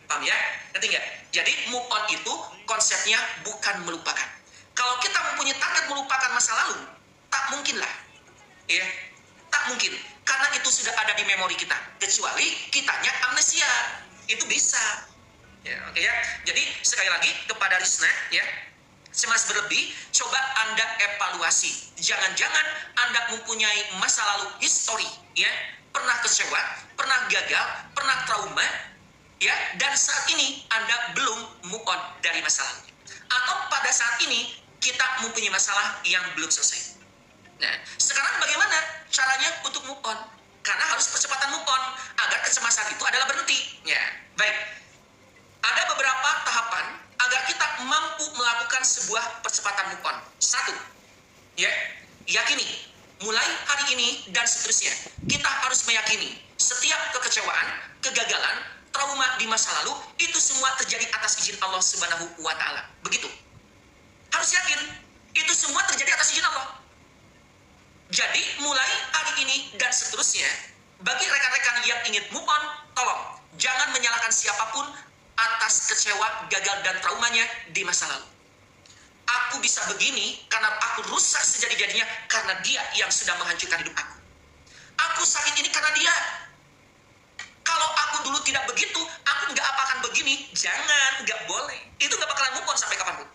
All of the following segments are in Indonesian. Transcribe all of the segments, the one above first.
Paham ya? Ngerti nggak? Jadi move on itu konsepnya bukan melupakan. Kalau kita mempunyai target melupakan masa lalu, tak mungkin lah. Ya, tak mungkin. Karena itu sudah ada di memori kita. Kecuali kitanya amnesia. Itu bisa. Ya, oke ya. Jadi sekali lagi kepada Risna ya, cemas berlebih, coba Anda evaluasi. Jangan-jangan Anda mempunyai masa lalu histori ya, pernah kecewa, pernah gagal, pernah trauma ya, dan saat ini Anda belum move on dari masa lalu. Atau pada saat ini kita mempunyai masalah yang belum selesai. Nah, sekarang bagaimana caranya untuk move on? Karena harus percepatan move on agar kecemasan itu adalah berhenti. Ya, baik. Ada beberapa tahapan agar kita mampu melakukan sebuah percepatan move on. Satu, ya, yakini. Mulai hari ini dan seterusnya, kita harus meyakini setiap kekecewaan, kegagalan, trauma di masa lalu itu semua terjadi atas izin Allah Subhanahu wa Ta'ala. Begitu. Harus yakin itu semua terjadi atas izin Allah. Jadi mulai hari ini dan seterusnya, bagi rekan-rekan yang ingin move on, tolong jangan menyalahkan siapapun atas kecewa, gagal, dan traumanya di masa lalu. Aku bisa begini karena aku rusak sejadi-jadinya karena dia yang sudah menghancurkan hidup aku. Aku sakit ini karena dia. Kalau aku dulu tidak begitu, aku nggak akan begini. Jangan, nggak boleh. Itu nggak bakalan move on sampai kapanpun.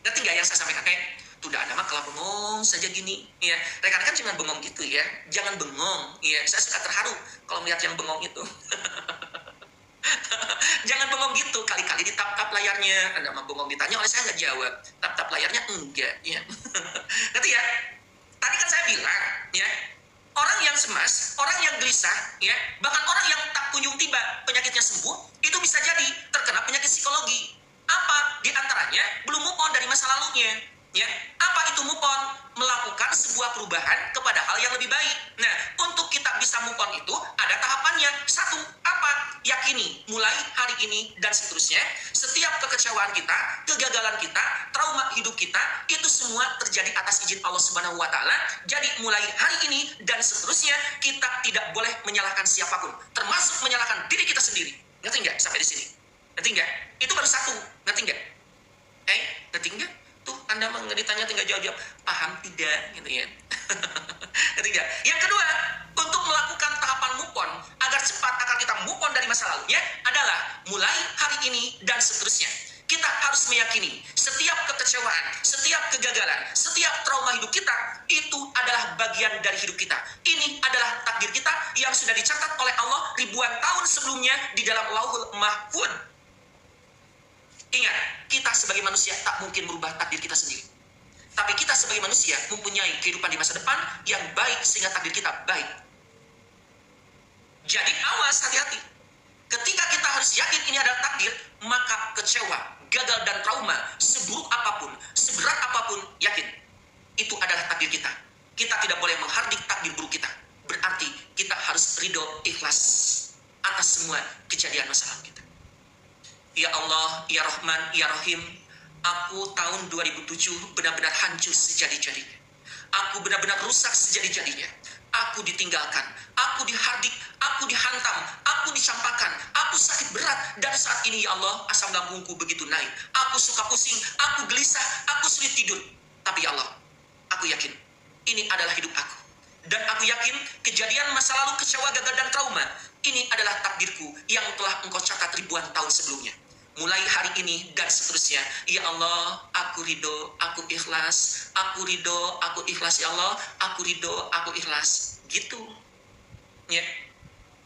Ngerti nggak yang saya sampaikan? Kayak, udah Anda mah kalau bengong saja gini. Ya, rekan-rekan jangan bengong gitu ya. Jangan bengong. Ya, saya suka terharu kalau melihat yang bengong itu. Jangan bengong gitu, kali-kali ditap-tap layarnya. Anda mah bengong, ditanya oleh saya nggak jawab. Tap-tap layarnya enggak, ya. Ngerti ya? Tadi kan saya bilang, ya, orang yang cemas, orang yang gelisah, ya, bahkan orang yang tak kunjung tiba penyakitnya sembuh, itu bisa jadi terkena penyakit psikologi. Apa? Di antaranya belum move on dari masa lalunya. Ya, apa itu move on? Melakukan sebuah perubahan kepada hal yang lebih baik. Nah, untuk kita bisa move on itu ada tahapannya. Satu, apa? Yakini mulai hari ini dan seterusnya, setiap kekecewaan kita, kegagalan kita, trauma hidup kita, itu semua terjadi atas izin Allah Subhanahu wa Ta'ala. Jadi mulai hari ini dan seterusnya, kita tidak boleh menyalahkan siapapun, termasuk menyalahkan diri kita sendiri. Ngerti nggak sampai di sini? Ngerti nggak? Itu baru satu. Ngerti nggak? Ngerti nggak? Tuh, Anda mah nggak ditanya tinggal jawab-jawab. Paham tidak? Gitu ya. Ngerti nggak? Yang kedua, untuk melakukan tahapan move on agar cepat agar kita move on dari masa lalunya adalah mulai hari ini dan seterusnya. Kita harus meyakini setiap kekecewaan, setiap kegagalan, setiap trauma hidup kita itu adalah bagian dari hidup kita. Ini adalah takdir kita yang sudah dicatat oleh Allah ribuan tahun sebelumnya di dalam Lauhul Mahfuz. Ingat, kita sebagai manusia tak mungkin merubah takdir kita sendiri. Tapi kita sebagai manusia mempunyai kehidupan di masa depan yang baik sehingga takdir kita baik. Jadi awas, hati-hati. Ketika kita harus yakin ini adalah takdir, maka kecewa, gagal dan trauma, seburuk apapun, seberat apapun, yakin. Itu adalah takdir kita. Kita tidak boleh menghardik takdir buruk kita. Berarti kita harus ridho, ikhlas atas semua kejadian masa lalu kita. Ya Allah, Ya Rahman, Ya Rahim, aku tahun 2007 benar-benar hancur sejadi-jadinya. Aku benar-benar rusak sejadi-jadinya. Aku ditinggalkan, aku dihardik, aku dihantam, aku dicampakkan, aku sakit berat. Dan saat ini ya Allah, asam lambungku begitu naik. Aku suka pusing, aku gelisah, aku sulit tidur. Tapi ya Allah, aku yakin ini adalah hidup aku. Dan aku yakin kejadian masa lalu kecewa, gagal dan trauma ini adalah takdirku yang telah Engkau catat ribuan tahun sebelumnya. Mulai hari ini dan seterusnya, ya Allah, aku ridho, aku ikhlas, aku ridho, aku ikhlas ya Allah, aku ridho, aku ikhlas. Gitu. Ya.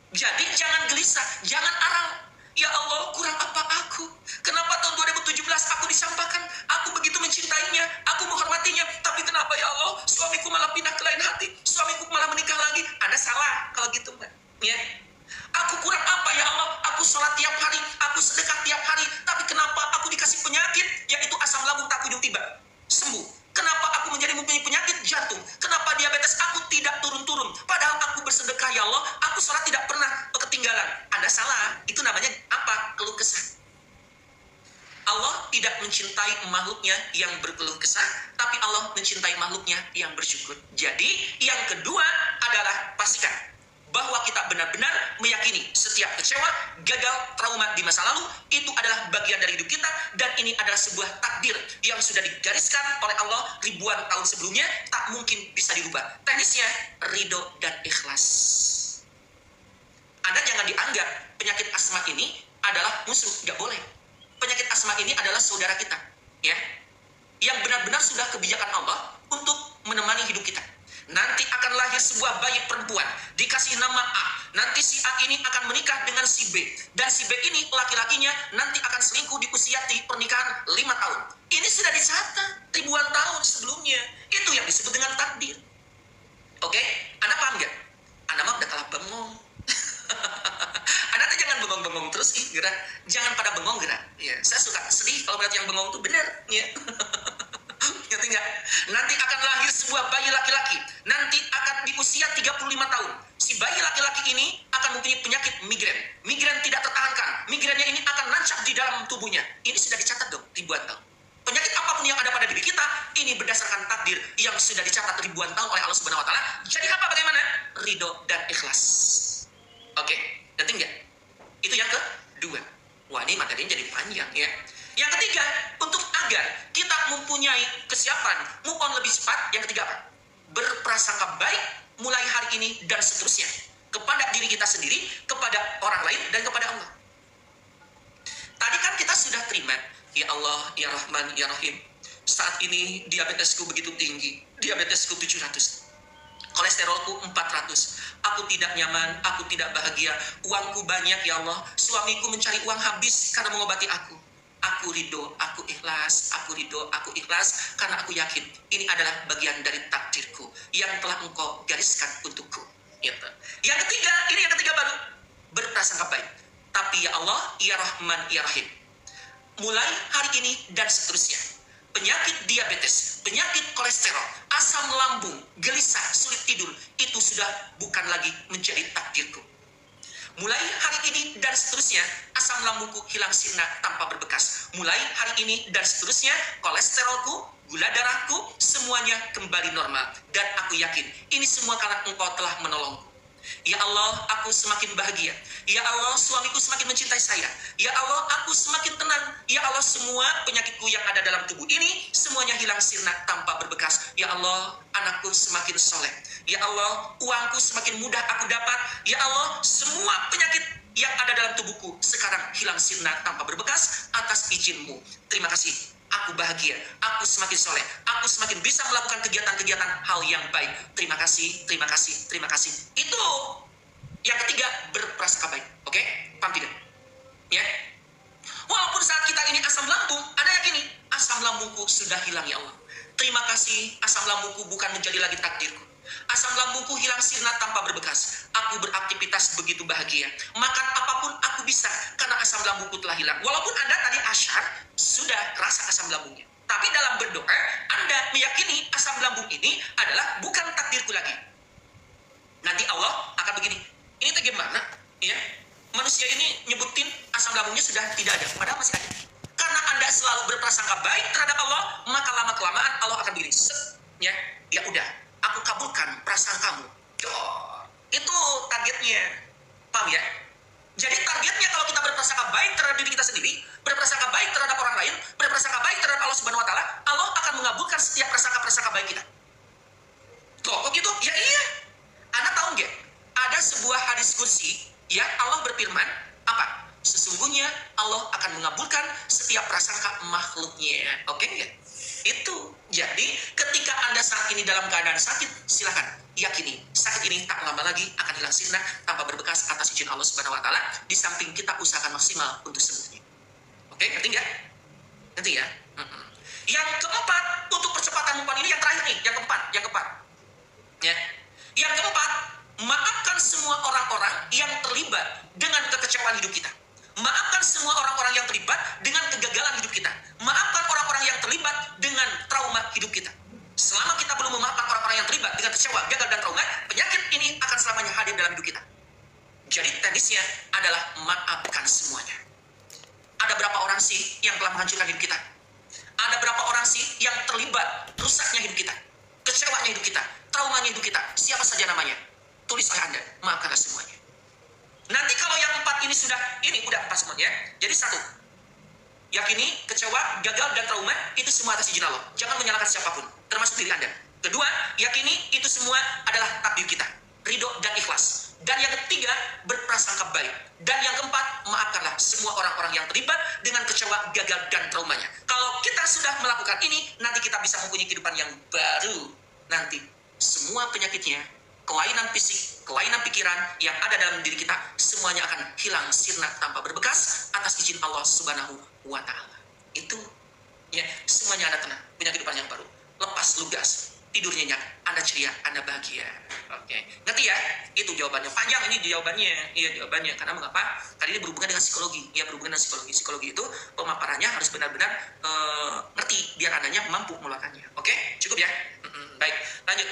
Jadi jangan gelisah, jangan arang. Ya Allah, kurang apa aku? Kenapa tahun 2017 aku disampaikan? Aku begitu mencintainya, aku menghormatinya. Tapi kenapa ya Allah, suamiku malah pindah ke lain hati, suamiku malah menikah lagi. Anda salah kalau gitu, Mbak. Ya. Aku kurang apa ya Allah? Aku sholat tiap hari, aku sedekah tiap hari. Tapi kenapa aku dikasih penyakit, yaitu asam lambung tak kunjung tiba sembuh? Kenapa aku menjadi mempunyai penyakit jantung? Kenapa diabetes aku tidak turun-turun? Padahal aku bersedekah ya Allah, aku sholat tidak pernah ketinggalan. Anda salah, itu namanya apa? Keluh kesah. Allah tidak mencintai makhluknya yang berkeluh kesah, tapi Allah mencintai makhluknya yang bersyukur. Jadi yang kedua adalah pastikan bahwa kita benar-benar meyakini setiap kecewa, gagal, trauma di masa lalu itu adalah bagian dari hidup kita, dan ini adalah sebuah takdir yang sudah digariskan oleh Allah ribuan tahun sebelumnya, tak mungkin bisa dirubah. Teknisnya ridho dan ikhlas. Anda jangan dianggap penyakit asma ini adalah musuh, nggak boleh. Penyakit asma ini adalah saudara kita, ya, yang benar-benar sudah kebijakan Allah untuk menemani hidup kita. Nanti akan lahir sebuah bayi perempuan, dikasih nama A. Nanti si A ini akan menikah dengan si B. Dan si B ini laki-lakinya nanti akan selingkuh di usia pernikahan 5 tahun. Ini sudah dicatat ribuan tahun sebelumnya. Itu yang disebut dengan takdir. Oke? Anda paham nggak? Anda mah udah kalah bengong. Anda tuh jangan bengong-bengong terus, gerak. Jangan pada bengong, gerak. Ya, saya suka sedih kalau melihat yang bengong itu benar. Ya. Ngerti nggak? Nanti akan lahir sebuah bayi laki-laki. Nanti akan di usia 35 tahun. Si bayi laki-laki ini akan mempunyai penyakit migren. Migren tidak tertahankan. Migrennya ini akan nancap di dalam tubuhnya. Ini sudah dicatat dong ribuan tahun. Penyakit apapun yang ada pada diri kita, ini berdasarkan takdir yang sudah dicatat ribuan tahun oleh Allah Subhanahu Wa Taala. Jadi apa bagaimana? Ridho dan ikhlas. Oke, ngerti nggak? Itu yang kedua. Wah, ini materinya jadi panjang ya. Yang ketiga, untuk agar kita mempunyai kesiapan move on lebih cepat, yang ketiga apa? Berprasangka baik mulai hari ini dan seterusnya kepada diri kita sendiri, kepada orang lain, dan kepada Allah. Tadi kan kita sudah terima, ya Allah, ya Rahman, ya Rahim. Saat ini diabetesku begitu tinggi, diabetesku 700. Kolesterolku 400. Aku tidak nyaman, aku tidak bahagia. Uangku banyak ya Allah. Suamiku mencari uang habis karena mengobati aku. Aku ridho, aku ikhlas, aku ridho, aku ikhlas, karena aku yakin ini adalah bagian dari takdirku yang telah Engkau gariskan untukku. Gitu. Yang ketiga, ini yang ketiga baru, berprasangka baik. Tapi ya Allah, ya Rahman, ya Rahim. Mulai hari ini dan seterusnya, penyakit diabetes, penyakit kolesterol, asam lambung, gelisah, sulit tidur, itu sudah bukan lagi menjadi takdirku. Mulai hari ini dan seterusnya, asam lambungku hilang sirna tanpa berbekas. Mulai hari ini dan seterusnya, kolesterolku, gula darahku, semuanya kembali normal. Dan aku yakin, ini semua karena Engkau telah menolongku. Ya Allah, aku semakin bahagia. Ya Allah, suamiku semakin mencintai saya. Ya Allah, aku semakin tenang. Ya Allah, semua penyakitku yang ada dalam tubuh ini, semuanya hilang sirna tanpa berbekas. Ya Allah, anakku semakin soleh. Ya Allah, uangku semakin mudah aku dapat. Ya Allah, semua penyakit yang ada dalam tubuhku sekarang hilang sirna tanpa berbekas atas izin-Mu. Terima kasih. Aku bahagia, aku semakin soleh, aku semakin bisa melakukan kegiatan-kegiatan hal yang baik. Terima kasih, terima kasih, terima kasih. Itu yang ketiga, berprasangka baik. Oke? Paham tidak? Ya? Walaupun saat kita ini asam lambung, Anda yakini asam lambungku sudah hilang ya Allah. Terima kasih, asam lambungku bukan menjadi lagi takdirku. Asam lambungku hilang sirna tanpa berbekas. Aku beraktivitas begitu bahagia. Makan apapun aku bisa karena asam lambungku telah hilang. Walaupun Anda tadi asyar sudah rasa asam lambungnya. Tapi dalam berdoa, Anda meyakini asam lambung ini adalah bukan takdirku lagi. Nanti Allah akan begini. Ini tuh gimana? Ya, manusia ini nyebutin asam lambungnya sudah tidak ada, padahal masih ada. Karena Anda selalu berprasangka baik terhadap Allah, maka lama-kelamaan Allah akan begini. Ya, ya udah, aku kabulkan prasangkamu. Itu targetnya. Paham ya? Jadi targetnya kalau kita berprasangka baik terhadap diri kita sendiri, berprasangka baik terhadap orang lain, berprasangka baik terhadap Allah Subhanahu Wa Taala, Allah akan mengabulkan setiap prasangka-prasangka baik kita. Kok gitu? Ya iya. Anda tahu nggak? Ada sebuah hadis kursi yang Allah berfirman, apa? Sesungguhnya Allah akan mengabulkan setiap prasangka makhluknya. Oke nggak? Itu. Jadi ketika Anda saat ini dalam keadaan sakit, silakan yakini sakit ini tak lama lagi akan hilang sirna tanpa berbekas atas izin Allah Subhanahu Wa Taala. Di samping kita usahakan maksimal untuk sembuhnya. Oke, ngerti nggak? Ngerti ya? Yang keempat, untuk percepatan move on ini yang terakhir nih, yang keempat. Ya. Yang keempat, maafkan semua orang-orang yang terlibat dengan kekecewaan hidup kita. Maafkan semua orang-orang yang terlibat dengan kegagalan hidup kita. Maafkan orang-orang yang terlibat dengan trauma hidup kita. Selama kita belum memaafkan orang-orang yang terlibat dengan kecewa, gagal, dan trauma, penyakit ini akan selamanya hadir dalam hidup kita. Jadi teknisnya adalah maafkan semuanya. Ada berapa orang sih yang telah menghancurkan hidup kita? Ada berapa orang sih yang terlibat rusaknya hidup kita? Kecewanya hidup kita, traumanya hidup kita, siapa saja namanya? tulis oleh Anda, maafkanlah semuanya. Nanti kalau yang 4 ini sudah, ini udah 4 semuanya. Jadi 1, yakini, kecewa, gagal, dan trauma, itu semua atas izin Allah. Jangan menyalahkan siapapun, termasuk diri Anda. Kedua, yakini itu semua adalah takdir kita. Ridho dan ikhlas. Dan yang ketiga, berprasangka baik. Dan yang keempat, maafkanlah semua orang-orang yang terlibat dengan kecewa, gagal, dan traumanya. Kalau kita sudah melakukan ini, nanti kita bisa mempunyai kehidupan yang baru. Nanti, semua penyakitnya, kelainan fisik, kelainan pikiran yang ada dalam diri kita, semuanya akan hilang sirna tanpa berbekas atas izin Allah Subhanahu wa Ta'ala. Itu ya, semuanya Anda tenang, punya kehidupan yang baru, lepas lugas, tidur nyenyak, Anda ceria, Anda bahagia. Oke, ngerti ya? Itu jawabannya. Panjang ini jawabannya. Iya, jawabannya. Karena mengapa? Karena ini berhubungan dengan psikologi. Ya, berhubungan dengan psikologi. Psikologi itu pemaparannya harus benar-benar ngerti biar Andanya mampu melakukannya. Oke, cukup ya. Baik, lanjut.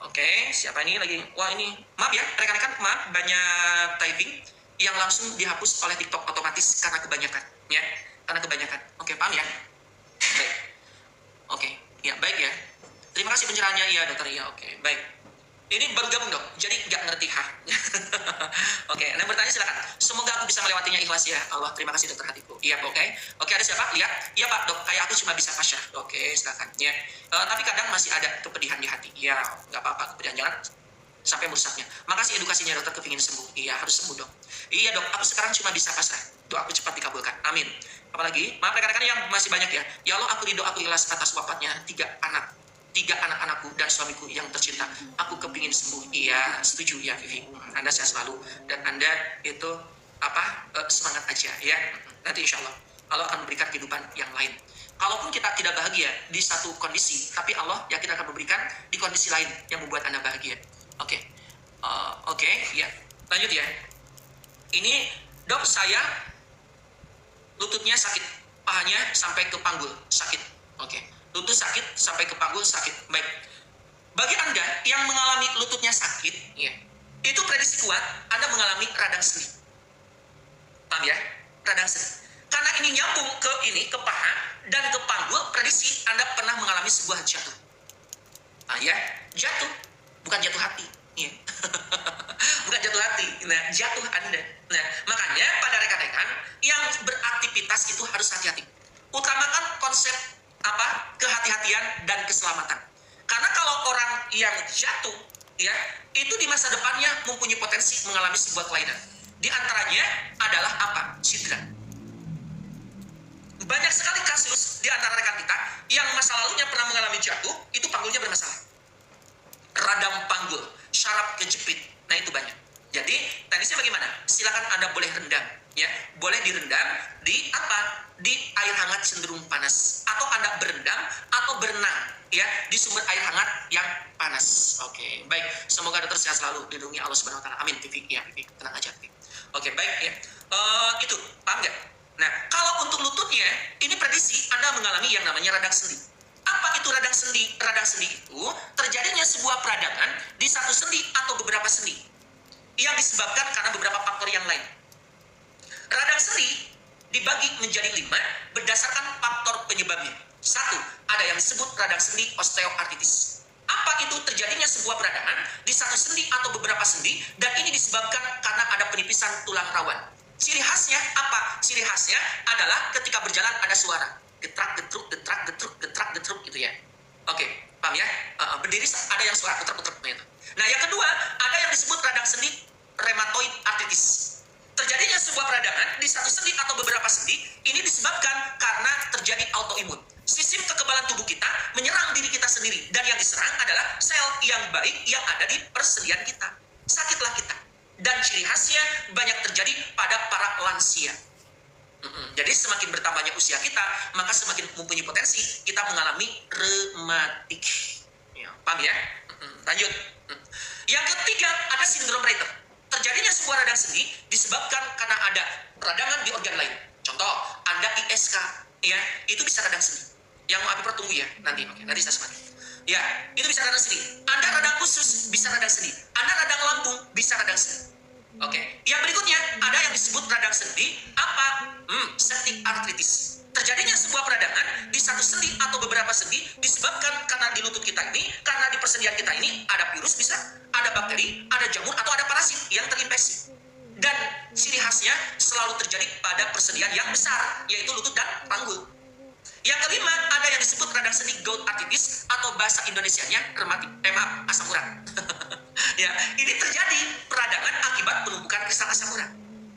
Oke, siapa ini lagi? Wah, ini maaf ya, rekan-rekan, maaf, banyak typing yang langsung dihapus oleh TikTok otomatis karena kebanyakan, ya, karena kebanyakan. Oke, paham ya? Baik. Oke, ya, baik ya. Terima kasih pencerahannya, iya dokter, iya, oke, baik. Ini baru gabung dok, jadi nggak ngerti Oke, Anda bertanya silakan. Semoga aku bisa melewatinya ikhlas ya Allah. Terima kasih dokter hatiku. Iya, oke. Oke, ada siapa? Lihat. Iya pak dok, kayak aku cuma bisa pasrah. Oke, silakan. Ya. Tapi kadang masih ada kepedihan di hati. Ya, nggak apa-apa, kepedihan jangan sampai merusaknya. Makasih edukasinya dokter, kepingin sembuh. Iya, harus sembuh dok. Iya dok, aku sekarang cuma bisa pasrah. Doaku cepat dikabulkan. Amin. Apalagi, maaf rekan-rekan yang masih banyak ya. Ya Allah, aku ridho, aku ikhlas atas wafatnya 3 anak-anakku dan suamiku yang tercinta. Aku kepingin sembuh. Iya, setuju ya Vivi. Anda sehat selalu dan Anda itu semangat aja ya. Nanti insya Allah akan memberikan kehidupan yang lain. Kalaupun kita tidak bahagia di satu kondisi, tapi Allah yakin akan memberikan di kondisi lain yang membuat Anda bahagia. Oke, ya. Lanjut ya. Ini dok, saya lututnya sakit, pahanya sampai ke panggul sakit. Oke. Lutut sakit sampai ke panggul sakit. Baik. Bagi Anda yang mengalami lututnya sakit, ya, itu prediksi kuat Anda mengalami radang sendi. Paham ya? Radang sendi. Karena ini nyambung ke paha dan ke panggul, prediksi Anda pernah mengalami sebuah jatuh. Nah, ya, jatuh, bukan jatuh hati. Ya. Bukan jatuh hati. Nah, jatuh Anda. Nah, makanya pada rekan-rekan yang beraktivitas itu harus hati-hati. Utamakan konsep kehati-hatian dan keselamatan. Karena kalau orang yang jatuh, ya, itu di masa depannya mempunyai potensi mengalami sebuah kelainan. Di antaranya adalah cedera. Banyak sekali kasus di antara rekan kita yang masa lalunya pernah mengalami jatuh, itu panggulnya bermasalah. Radang panggul, syaraf kejepit. Nah, itu banyak. Jadi, teknisnya bagaimana? Silakan Anda boleh rendam, ya. Boleh direndam di di air hangat cenderung panas, atau Anda berendam atau berenang, ya, di sumber air hangat yang panas. Oke, baik. Semoga dokter sehat selalu, dilindungi Allah Subhanahu wa Ta'ala. Amin. Vivi, ya, Vivi, tenang aja, Vivi. Oke, baik ya. Itu paham nggak? Nah, kalau untuk lututnya, ini prediksi Anda mengalami yang namanya radang sendi. Apa itu radang sendi? Radang sendi itu terjadinya sebuah peradangan di satu sendi atau beberapa sendi yang disebabkan karena beberapa faktor yang lain. Radang sendi dibagi menjadi 5 berdasarkan faktor penyebabnya. 1, ada yang disebut radang sendi osteoartritis. Apa itu? Terjadinya sebuah peradangan di satu sendi atau beberapa sendi, dan ini disebabkan karena ada penipisan tulang rawan. Ciri khasnya apa? Ciri khasnya adalah ketika berjalan ada suara getrak getruk, getrak getruk, getrak getruk gitu ya. Oke, paham ya? Berdiri ada yang suara getrak getruk gitu. Nah, yang kedua, ada yang disebut radang sendi rheumatoid arthritis. Terjadinya sebuah peradangan di satu sendi atau beberapa sendi, ini disebabkan karena terjadi autoimun. Sistem kekebalan tubuh kita menyerang diri kita sendiri, dan yang diserang adalah sel yang baik yang ada di persendian kita. Sakitlah kita. Dan ciri khasnya banyak terjadi pada para lansia. Jadi semakin bertambahnya usia kita, maka semakin mempunyai potensi kita mengalami rematik. Ya, paham ya? Lanjut. Yang ketiga, ada sindrom Reiter. Terjadinya sebuah radang sendi disebabkan karena ada radangan di organ lain. Contoh, Anda ISK, ya, itu bisa radang sendi. Yang mau perut tunggu ya, nanti. Oke, nanti saya sebutkan. Ya, itu bisa radang sendi. Anda radang usus, bisa radang sendi. Anda radang lambung, bisa radang sendi. Oke, yang berikutnya ada yang disebut radang sendi septic arthritis. terjadinya sebuah peradangan di satu sendi atau beberapa sendi disebabkan karena di lutut kita ini, karena di persendian kita ini ada virus bisa, ada bakteri, ada jamur atau ada parasit yang terinfeksi. Dan ciri khasnya selalu terjadi pada persendian yang besar, yaitu lutut dan panggul. Yang kelima, ada yang disebut radang sendi gout arthritis atau bahasa Indonesianya rematik, asam urat. Ya, ini terjadi peradangan akibat penumpukan kristal asam urat.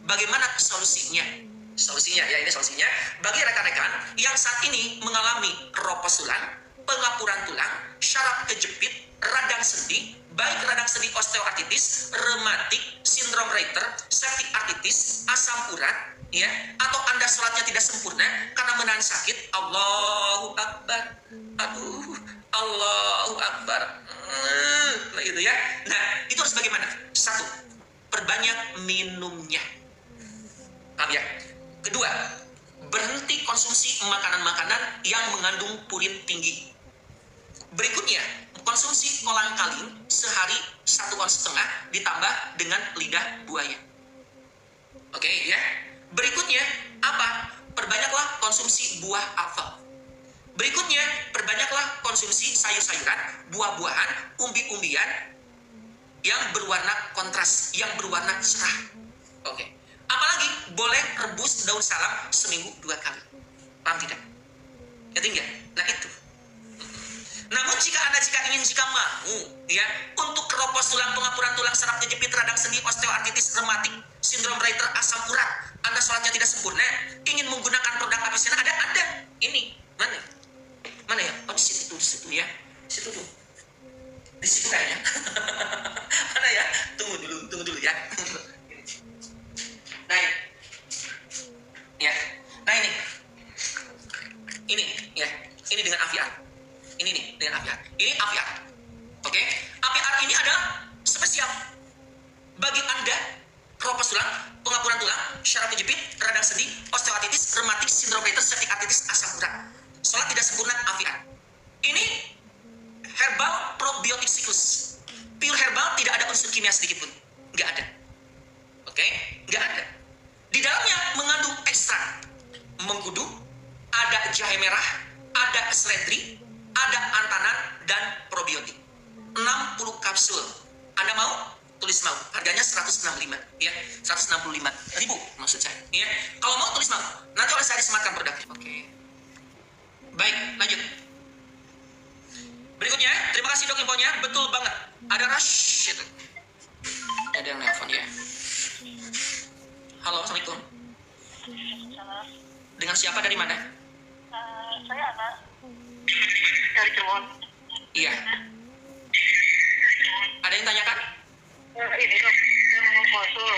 Bagaimana solusinya? Solusinya, ya ini solusinya. Bagi rekan-rekan yang saat ini mengalami keropos tulang, pengapuran tulang, syaraf kejepit, radang sendi, baik radang sendi osteoartritis, rematik, sindrom Reiter, septic arthritis, asam urat, ya, atau Anda sholatnya tidak sempurna karena menahan sakit. Allahu Akbar. Aduh, Allahu Akbar. Nah itu ya. Nah, itu harus bagaimana? Satu, perbanyak minumnya. Paham ya? Kedua, berhenti konsumsi makanan-makanan yang mengandung purin tinggi. Berikutnya, konsumsi kolang-kaling sehari 1,5 ons ditambah dengan lidah buaya. Oke ya. Berikutnya, apa? Perbanyaklah konsumsi buah apel. Berikutnya, perbanyaklah konsumsi sayur-sayuran, buah-buahan, umbi-umbian yang berwarna kontras, yang berwarna cerah. Oke. Apalagi boleh rebus daun salam seminggu 2 kali. Paham tidak? Ya tinggal. Nah itu. Namun jika Anda mau ya untuk keropos tulang, pengapuran tulang, saraf kejepit, radang sendi, osteoartritis, rematik, sindrom Reiter, asam urat, Anda sholatnya tidak sempurna, ingin menggunakan produk Avicenna, ada. Ini mana ya? Oh di situ ya. Di situ tuh. Di situ kayaknya. Mana ya? Tunggu dulu ya. Nah ini dengan Aviar. Ini dengan Aviar. Ini Aviar. Oke? Aviar ini adalah spesial bagi Anda keropos tulang, pengapuran tulang, syaraf kejepit, radang sendi, osteoartritis, rematik, sindrom Reiter, septic arthritis, asam urat. Sholat tidak sempurna, Aviar. Ini herbal probiotik siklus. Pure herbal, tidak ada unsur kimia sedikit pun. Nggak ada. Oke? Nggak ada. Di dalamnya mengandung ekstrak mengkudu, ada jahe merah, ada seledri, ada antanan, dan probiotik. 60 kapsul. Anda mau? Tulis mau. Harganya 165, ya. 165.000 maksud saya, ya. Kalau mau tulis mau. Nanti oleh saya disematkan produknya. Oke. Baik, lanjut. Berikutnya, terima kasih dok infonya. Betul banget. Ada rush itu. Ada yang nelfon ya. Halo, assalamualaikum. Dengan siapa, dari mana? Saya Ana dari Cirebon. Iya. Ada yang tanyakan? Ini dok, saya mau konsul.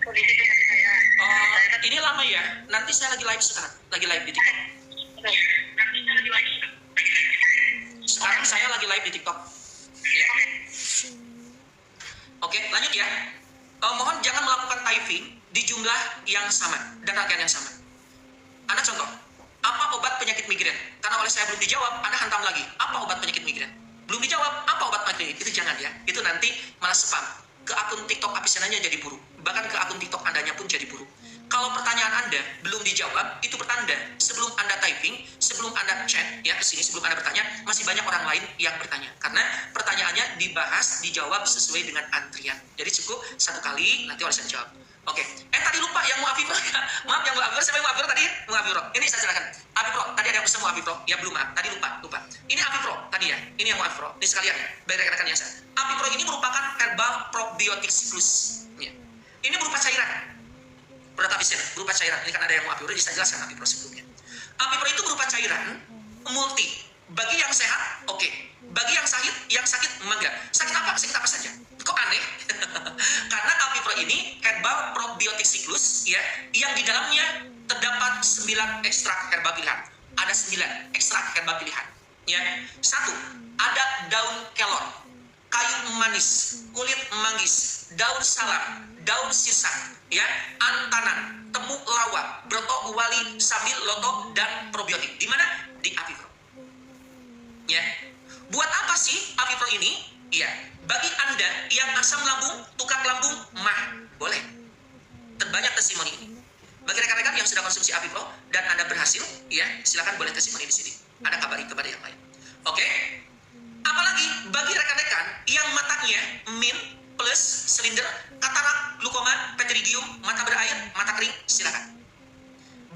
Kondisi penyakit saya. Ini lama ya. Nanti saya lagi live sekarang. Lagi live di TikTok. Sekarang saya lagi live di TikTok. Ya. Oke, lanjut ya. Mohon jangan melakukan typing di jumlah yang sama dan rangkaian yang sama. Anda contoh, apa obat penyakit migrain? Karena oleh saya belum dijawab, Anda hantam lagi. Apa obat penyakit migrain? Belum dijawab, apa obat migrain? Itu jangan ya. Itu nanti malah spam. Ke akun TikTok Avicenna-nya jadi buruk. Bahkan ke akun TikTok Andanya pun jadi buruk. Kalau pertanyaan Anda belum dijawab, itu pertanda sebelum Anda typing, sebelum Anda chat ya ke sini, sebelum Anda bertanya, masih banyak orang lain yang bertanya. Karena pertanyaannya dibahas, dijawab sesuai dengan antrian. Jadi cukup satu kali, nanti oleh saya jawab. Oke. Tadi lupa yang mau Afif. Maaf yang mau Afif. Siapa yang mau Afif tadi? Mau Afif. Ini saya silakan. Afif Pro. Tadi ada yang pesan mau Afif Pro. Ya belum maaf. Tadi lupa. Ini Afif Pro tadi ya. Ini yang mau Afif Pro. Ini sekalian ya. Baik rekan-rekan yang saya. Afif Pro ini merupakan herbal probiotik siklus. Ya. Ini berupa cairan. Produk Avicenna berupa cairan. Ini kan ada yang mau Afif Pro. Jadi saya jelaskan Afif Pro sebelumnya. Afif Pro itu berupa cairan multi. Bagi yang sehat, oke. Bagi yang sakit, enggak. Sakit apa saja. Kok aneh? Karena Afif Pro ini herbal probiotik siklus ya, yang di dalamnya terdapat 9 ekstrak herbal pilihan. Ada 9 ekstrak herbal pilihan. Ya. 1. Ada daun kelor, kayu manis, kulit manggis, daun salam, daun sirsak, ya, antanan, temu lawa, broto uwali, sambil loto, dan probiotik. Di mana? Di Afif Pro. Ya. Buat apa sih Afif Pro ini? Ya, bagi Anda yang asam lambung, tukang lambung, boleh. Terbanyak testimoni ini. Bagi rekan-rekan yang sudah konsumsi Avipro dan Anda berhasil, ya silakan boleh testimoni di sini. Anda kabari kepada yang lain. Oke. Apalagi bagi rekan-rekan yang matanya min plus silinder, katarak, glukoma, pterygium, mata berair, mata kering, silakan.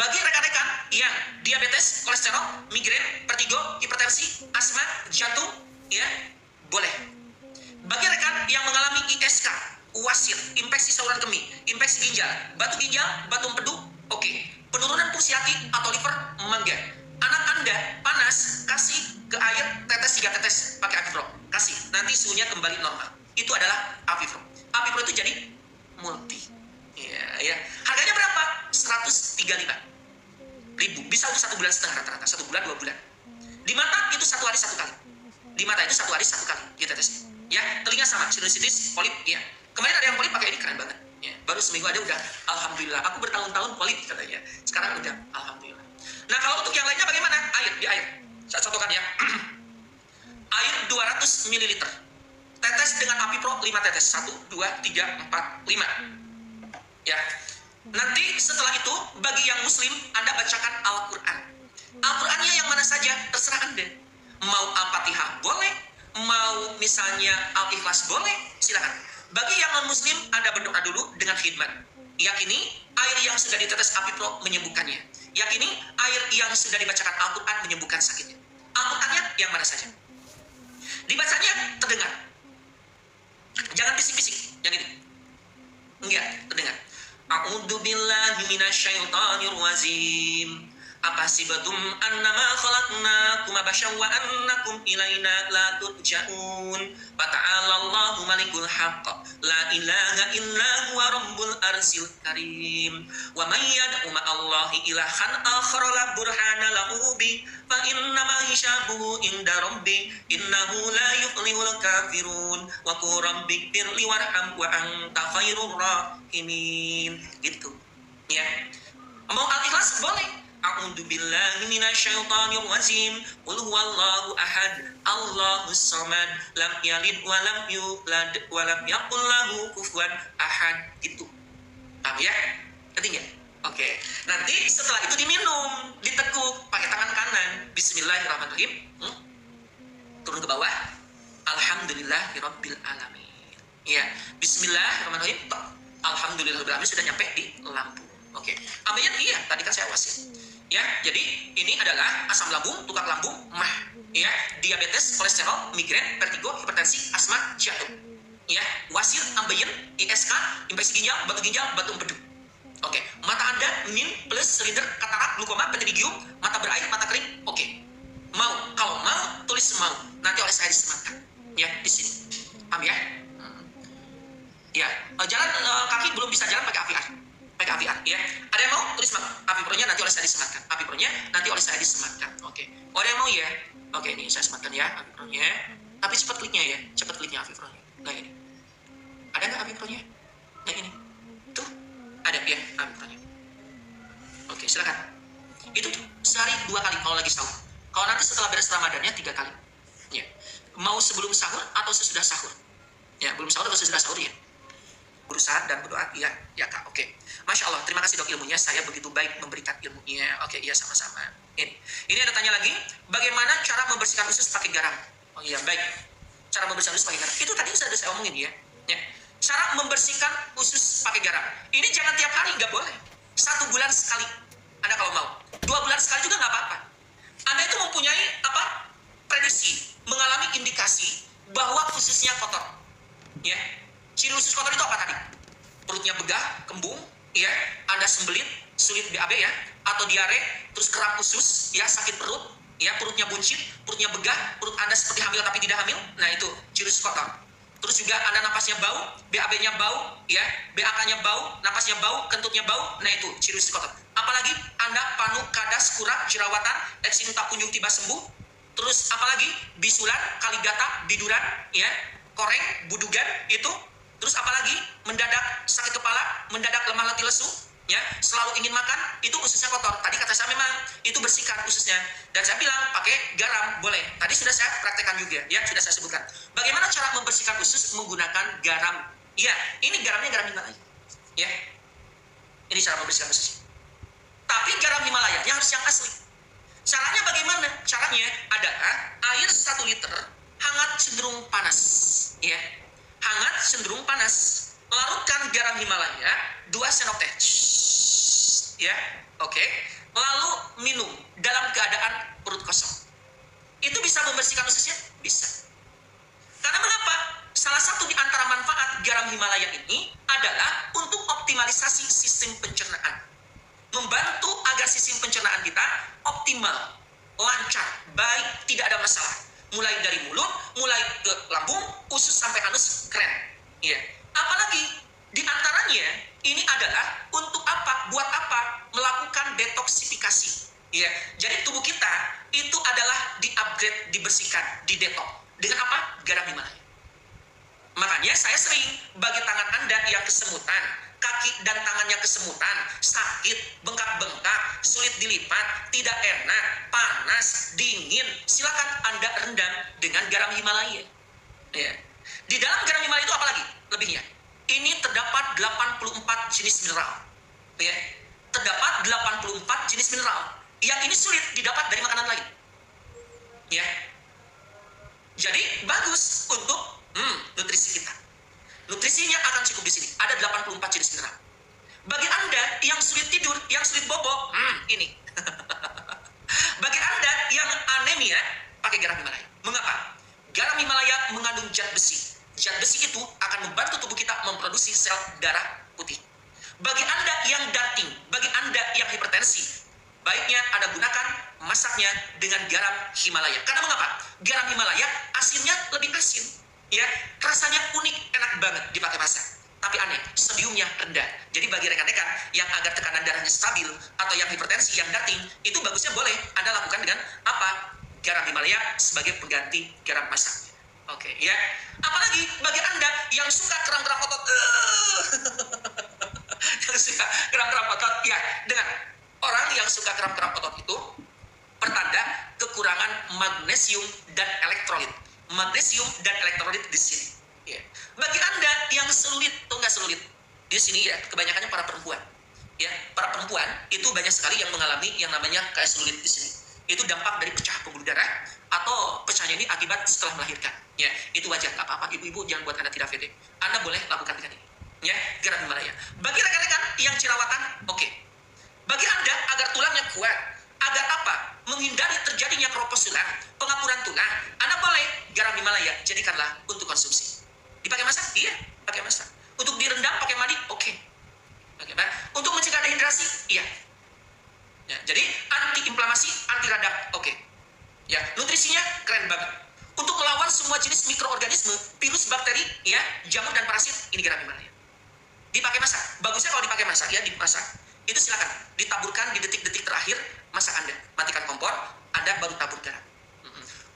Bagi rekan-rekan yang diabetes, kolesterol, migrain, vertigo, hipertensi, asma, jantung, ya boleh. Bagi rekan yang mengalami ISK, wasir, infeksi saluran kemih, infeksi ginjal, batu empedu, oke. Penurunan fungsi hati atau liver, mangga. Anak Anda panas, kasih ke air tetes 3 tetes pakai Avipro. Kasih, nanti suhunya kembali normal. Itu adalah Avipro. Avipro itu jadi multi. Ya. Harganya berapa? 135.000. Bisa untuk 1 bulan setengah rata-rata, 1 bulan 2 bulan. Di mata itu 1 hari 1 kali. Di mata itu 1 hari 1 kali ditetes. Ya, telinga sama, sinusitis, polip, ya. Kemarin ada yang polip pakai ini, keren banget. Ya, baru seminggu aja udah, alhamdulillah. Aku bertahun-tahun polip katanya. Sekarang udah, alhamdulillah. Nah, kalau untuk yang lainnya bagaimana? Di air. Saya contohkan ya. Air 200 ml. Tetes dengan Avipro 5 tetes. 1, 2, 3, 4, 5. Ya. Nanti setelah itu, bagi yang muslim, Anda bacakan Al-Quran. Al-Qurannya yang mana saja, terserah Anda. Mau Al-Fatihah boleh, mau misalnya Al-Ikhlas boleh, silakan. Bagi yang non-muslim, Anda berdoa dulu dengan khidmat. Yakini, air yang sudah ditetes Avipro menyembuhkannya. Yakini, air yang sudah dibacakan Al-Quran menyembuhkan sakitnya. Al-Qurannya yang mana saja. Dibacanya terdengar. Jangan bisik-bisik, yang ini. Enggak, terdengar. A'udzu billahi minasyaitonir rajim. Apasibatum annama khalaqnakum abasyan wa annakum ilaina la turja'un. Wa ta'ala Allahu malikul haqq. La ilaha illa huwa rabbul arsil karim. Wa may yad'u ma'allahi ilahan akhar la burhana lahu bi fa innama hisabuhu inda rabbi innahu la yuflihul kafirun. Wa qur rabbi firli warham wa anta khairur rahimin. Gitu. Ya. Mau Al-Ikhlas boleh. A'udzu billahi minasyaitonir rajim. Qul huwallahu ahad, Allahus samad, lam yalid wa lam yulad wa lam yakul lahu kufuwan ahad. Gitu. Paham ya? Ngerti nggak? Oke. Nanti setelah itu diminum, ditekuk pakai tangan kanan. Bismillahirrahmanirrahim. Turun ke bawah. Alhamdulillahirabbil alamin. Ya. Bismillahirrahmanirrahim. Alhamdulillahirabbil alamin sudah nyampe di lambung. Oke. Ambilnya iya, tadi kan saya wasin. Ya, jadi ini adalah asam lambung, tukak lambung, mah, ya, diabetes, kolesterol, migrain, vertigo, hipertensi, asma, jantung. Ya, wasir, ambeien, ISK, infeksi ginjal, batu empedu. Oke, mata Anda min plus silinder, katarak, glukoma, pterygium, mata berair, mata kering. Oke. Mau, kalau mau tulis mau. Nanti oleh saya disematkan. Ya, di sini. Paham ya? Ya, jalan kaki belum bisa jalan pakai AVR. Pakai AVR, ya. Ada yang mau? Tulis mau. Avipro-nya nanti oleh saya disematkan. Avipro-nya nanti oleh saya disematkan. Oke. Oh, ada yang mau ya? Oke, ini saya sematkan ya Avipro-nya. Tapi cepat kliknya ya. Cepat kliknya Avipro-nya. Nah, ini. Ada nggak Avipro-nya? Nah, ini. Tuh. Ada ya Avipro-nya. Oke, silakan. Itu tuh sehari 2 kali kalau lagi sahur. Kalau nanti setelah beres Ramadannya 3 kali. Ya. Mau sebelum sahur atau sesudah sahur? Ya, belum sahur atau sesudah sahur ya. Berusaha dan berdoa, ya Kak, oke. Masya Allah, terima kasih dok ilmunya, saya begitu baik memberikan ilmunya. Oke, iya sama-sama. Ini ada tanya lagi, bagaimana cara membersihkan usus pakai garam? Oh iya, baik. Cara membersihkan usus pakai garam, itu tadi sudah saya omongin ya. Cara membersihkan usus pakai garam, ini jangan tiap hari, nggak boleh. 1 bulan sekali, Anda kalau mau. 2 bulan sekali juga nggak apa-apa. Anda itu mempunyai prediksi, mengalami indikasi bahwa ususnya kotor. Ya. Ciri usus kotor itu apa tadi? Perutnya begah, kembung, ya, Anda sembelit, sulit BAB ya, atau diare, terus kram usus, ya, sakit perut, ya, perutnya buncit, perutnya begah, perut Anda seperti hamil tapi tidak hamil. Nah, itu ciri usus kotor. Terus juga Anda napasnya bau, BAB-nya bau, ya, BAK-nya bau, napasnya bau, kentutnya bau. Nah, itu ciri usus kotor. Apalagi Anda panu, kadas, kurap, jerawatan, eksim tak kunjung tiba sembuh. Terus apalagi bisulan, kaligata, biduran, ya, koreng, budugan, itu. Terus apalagi mendadak sakit kepala, mendadak lemah letih lesu, ya, selalu ingin makan, itu ususnya kotor. Tadi kata saya memang itu bersihkan ususnya. Dan saya bilang pakai garam boleh. Tadi sudah saya praktekkan juga, ya, sudah saya sebutkan. Bagaimana cara membersihkan usus menggunakan garam? Ya, ini garamnya garam di mana? Ya. Ini cara membersihkan besi. Tapi garam Himalayanya harus yang asli. Caranya bagaimana? Caranya adalah air 1 liter hangat cenderung panas, ya. Hangat cenderung panas. Larutkan garam Himalaya 2 sendok teh. Ya, oke. Lalu minum dalam keadaan perut kosong. Itu bisa membersihkan ususnya? Bisa. Karena mengapa? Salah satu di antara manfaat garam Himalaya ini adalah untuk optimalisasi sistem pencernaan. Membantu agar sistem pencernaan kita optimal, lancar, baik, tidak ada masalah. Mulai dari mulut, mulai ke lambung, usus sampai anus, keren. Iya. Apalagi di antaranya ini adalah untuk apa? Buat apa? Melakukan detoksifikasi. Ya, jadi tubuh kita itu adalah di-upgrade, dibersihkan, di-detox. Dengan apa? Garam Himalaya. Makanya saya sering bagi tangan Anda yang kesemutan, kaki dan tangannya kesemutan, sakit, bengkak-bengkak, sulit dilipat, tidak enak, panas, dingin, silakan Anda rendam dengan garam Himalaya. Ya. Di dalam garam Himalaya itu apa lagi? Lebihnya. Ini terdapat 84 jenis mineral. Ya. Terdapat 84 jenis mineral. Yang ini sulit didapat dari makanan lain. Ya. Jadi bagus untuk nutrisi kita. Nutrisinya akan cukup di sini. Ada 84 jenis mineral. Bagi Anda yang sulit tidur, yang sulit bobo, ini. Bagi Anda yang anemia, pakai garam Himalaya. Mengapa? Garam Himalaya mengandung zat besi. Zat besi itu akan membantu tubuh kita memproduksi sel darah putih. Bagi Anda yang darting, bagi Anda yang hipertensi, baiknya Anda gunakan masaknya dengan garam Himalaya. Karena mengapa? Garam Himalaya asinnya lebih asin. Ya, rasanya unik, enak banget dipakai masak. Tapi aneh, sodiumnya rendah. Jadi bagi rekan-rekan yang agar tekanan darahnya stabil atau yang hipertensi, yang darting, itu bagusnya boleh Anda lakukan dengan apa? Garam Himalaya sebagai pengganti garam masak. Oke, ya. Apalagi bagi Anda yang suka kram-kram otot, yang suka kram-kram otot, ya, dengan orang yang suka kram-kram otot itu pertanda kekurangan magnesium dan elektrolit. Magnesium dan elektrolit di sini. Ya. Bagi Anda yang selulit atau nggak selulit, di sini ya kebanyakannya para perempuan. Ya, para perempuan itu banyak sekali yang mengalami yang namanya kayak selulit di sini. Itu dampak dari pecah pembuluh darah atau pecahnya ini akibat setelah melahirkan. Ya, itu wajar, nggak apa-apa. Ibu-ibu jangan buat Anda tidak pede. Anda boleh lakukan dengan ini. Ya, garam Himalaya. Bagi rekan-rekan yang jerawatan, oke. Bagi Anda agar tulangnya kuat, agar apa? Menghindari terjadinya keropos tulang, pengapuran tulang, Anda boleh garam Himalaya jadikanlah untuk konsumsi. Dipakai masak? Iya, pakai masak. Untuk direndam pakai mandi? Oke. Bagaimana? Untuk mencegah dehidrasi? Iya. Ya, jadi anti-inflamasi, anti-radang? Oke. Ya, nutrisinya keren banget. Untuk melawan semua jenis mikroorganisme, virus, bakteri, ya, jamur dan parasit, ini garam Himalaya. Dipakai masak. Bagusnya kalau dipakai masak, ya, dimasak. Itu silakan ditaburkan di detik-detik terakhir masak Anda. Matikan kompor, Anda baru tabur garam.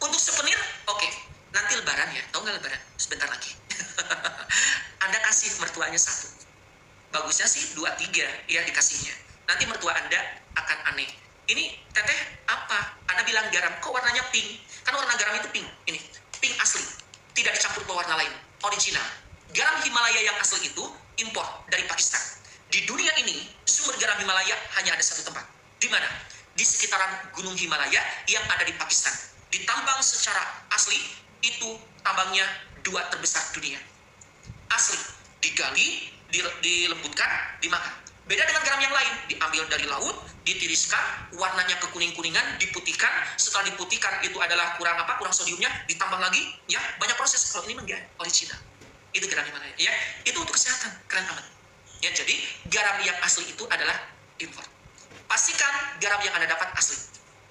Untuk souvenir, oke. Nanti lebaran ya, tahu nggak lebaran? Sebentar lagi. Anda kasih mertuanya 1. Bagusnya sih 2, 3 ya dikasihnya. Nanti mertua Anda akan aneh. Ini teteh apa? Anda bilang garam, kok warnanya pink? Kan warna garam itu pink. Ini pink asli, tidak dicampur ke warna lain, original. Garam Himalaya yang asli itu impor dari Pakistan. Di dunia ini, sumber garam Himalaya hanya ada 1 tempat. Di mana? Di sekitaran Gunung Himalaya yang ada di Pakistan. Ditambang secara asli, itu tambangnya 2 terbesar dunia. Asli, digali, dilembutkan, dimakan. Beda dengan garam yang lain, diambil dari laut, ditiriskan, warnanya kekuning-kuningan, diputihkan. Setelah diputihkan itu adalah kurang sodiumnya, ditambah lagi, ya banyak proses. Kalau ini enggak original. Itu garam Himalaya, ya. Itu untuk kesehatan, keren amat. Ya, jadi garam yang asli itu adalah impor. Pastikan garam yang Anda dapat asli.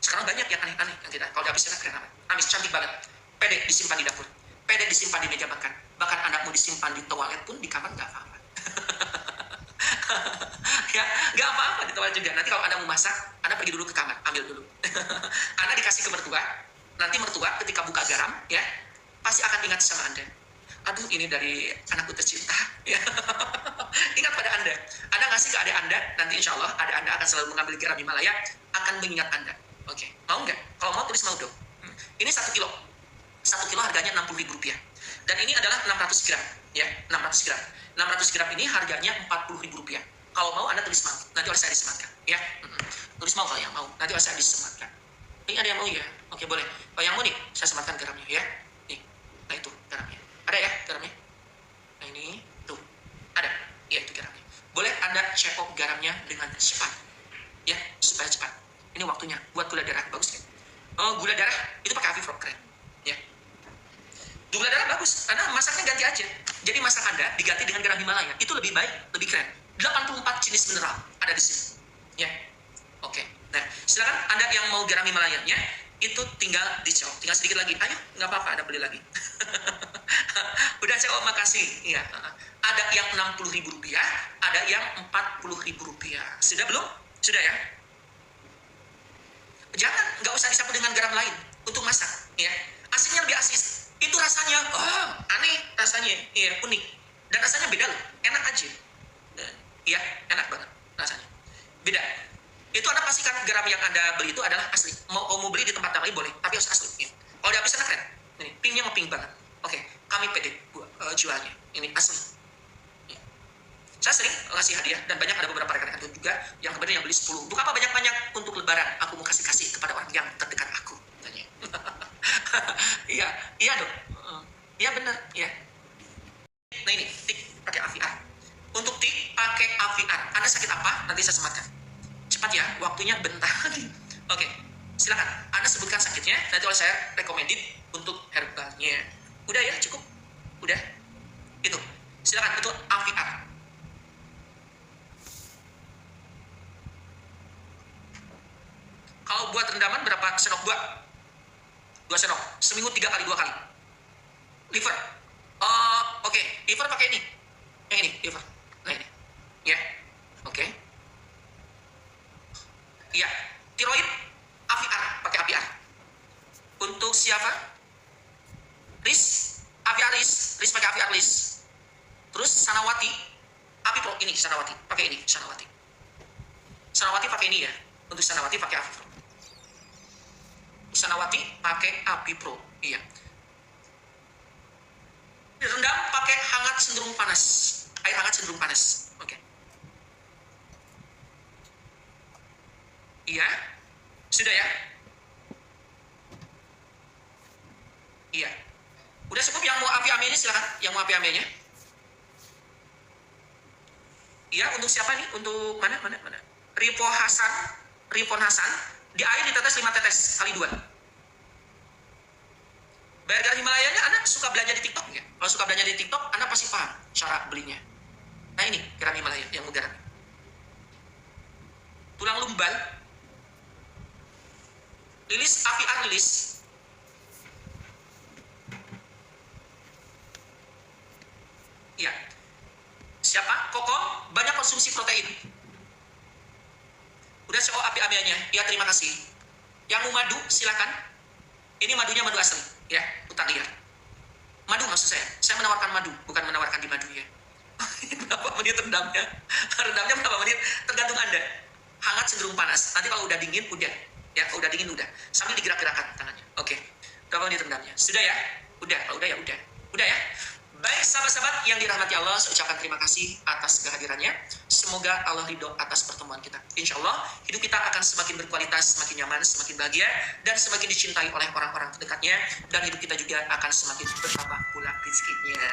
Sekarang banyak yang aneh-aneh yang tidak. Kalau habis keren amat. Amis cantik banget. Pede disimpan di dapur. Pede disimpan di meja makan. Bahkan anakmu disimpan di toilet pun di kamar nggak apa-apa. Ya, nggak apa-apa di toilet juga. Nanti kalau Anda mau masak, Anda pergi dulu ke kamar, ambil dulu. Anda dikasih ke mertua. Nanti mertua ketika buka garam, ya pasti akan ingat sama Anda. Aduh, ini dari anakku tercinta. Ya. Ingat pada Anda. Anda ngasih ke adik Anda, nanti insya Allah adik Anda akan selalu mengambil garam Himalaya, akan mengingat Anda. Oke, mau nggak? Kalau mau tulis mau dong. Ini 1 kilo. 1 kilo harganya Rp60.000. Dan ini adalah 600 gram. Ya, 600 gram. 600 gram ini harganya Rp40.000. Kalau mau Anda tulis mau, nanti oleh saya disematkan. Ya, tulis mau kalau yang mau, nanti oleh saya disematkan. Ini ada yang mau ya? Oke boleh. Kalau yang mau nih, saya sematkan garamnya ya. Nih, nah itu garamnya. Ada ya garamnya? Nah ini, tuh, ada. Ya itu garamnya. Boleh Anda cekok garamnya dengan cepat, ya supaya cepat. Ini waktunya buat gula darah, bagus kan? Oh, gula darah itu pakai Avifro, keren. Ya. Gula darah bagus, karena masaknya ganti aja. Jadi masak Anda diganti dengan garam Himalaya, itu lebih baik, lebih keren. 84 jenis mineral ada di sini. Ya, oke. Nah, silakan Anda yang mau garam Himalayanya, itu tinggal dicok, tinggal sedikit lagi. Ayo, nggak apa-apa, Anda beli lagi. Udah cok, makasih. Iya. Ada yang Rp60.000, ada yang Rp40.000. Sudah belum? Sudah ya? Jangan, nggak usah dicampur dengan garam lain untuk masak. Ya, asinnya lebih asin. Itu rasanya, oh, aneh rasanya, iya unik. Dan rasanya beda loh, enak aja. Iya, enak banget rasanya. Beda. Itu Anda pastikan garam yang Anda beli itu adalah asli. Mau beli di tempat lain boleh, tapi harus asli. Ya. Kalau di Apis keren. Ini pinknya mau pink banget. Oke, kami pede jualnya. Ini asli. Ya. Saya sering ngasih hadiah dan banyak ada beberapa rekan-rekan juga yang kemudian yang beli 10. Untuk apa banyak-banyak? Untuk lebaran. Aku mau kasih kepada orang yang terdekat aku. Iya, iya dong. Iya benar, ya. Nah ini, tik pakai AVR. Untuk tik pakai AVR, Anda sakit apa? Nanti saya sematkan. Cepat ya, waktunya bentar lagi. Oke, silakan. Anda sebutkan sakitnya, nanti oleh saya recommended untuk herbalnya. Udah ya, cukup? Udah? Itu. Silakan, itu AVR. Kalau buat rendaman berapa sendok? 2 sendok. Seminggu 3 kali, 2 kali. Liver. Oke. Liver pakai ini. Yang ini, liver. Nah ini. Ya. Oke. Iya. Tiroid, AVR. Pakai AVR. Untuk siapa? Riz. AVR Riz. Riz pakai AVR Riz. Terus Sanawati. Avipro. Ini Sanawati. Pakai ini, Sanawati. Sanawati pakai ini ya. Untuk Sanawati pakai Avipro. Sanawati pakai Avipro. Iya. Direndam pakai hangat cenderung panas. Air hangat cenderung panas. Oke. Iya. Sudah ya? Iya. Udah cukup yang mau api-ame-nya silakan. Yang mau api-ame-nya. Iya, untuk siapa nih? Untuk mana? Rifon Hasan. Di air ditetes 5 tetes kali 2. Bayar garam Himalayanya, Anda suka belanja di TikTok nggak? Kalau suka belanja di TikTok, Anda pasti paham cara belinya. Nah ini garam Himalaya yang mau garam. Tulang lumbal, lilis, AVR lilis. Iya. Siapa? Koko, banyak konsumsi protein. Udah coba api-apiannya. Ya terima kasih. Yang mau madu, silakan. Ini madunya madu asli, ya, hutan liar. Madu maksud saya. Saya menawarkan madu, bukan menawarkan di madu ya. Berapa menit rendamnya? Rendamnya berapa menit? Tergantung Anda. Hangat cenderung panas. Nanti kalau udah dingin, udah. Ya, kalau udah dingin, udah. Sambil digerak-gerakan tangannya. Oke. Berapa menit rendamnya? Sudah ya? Udah. Kalau udah ya udah. Udah ya? Baik sahabat-sahabat yang dirahmati Allah, saya ucapkan terima kasih atas kehadirannya. Semoga Allah ridho atas pertemuan kita. Insya Allah hidup kita akan semakin berkualitas, semakin nyaman, semakin bahagia, dan semakin dicintai oleh orang-orang terdekatnya. Dan hidup kita juga akan semakin bertambah pula rezekinya.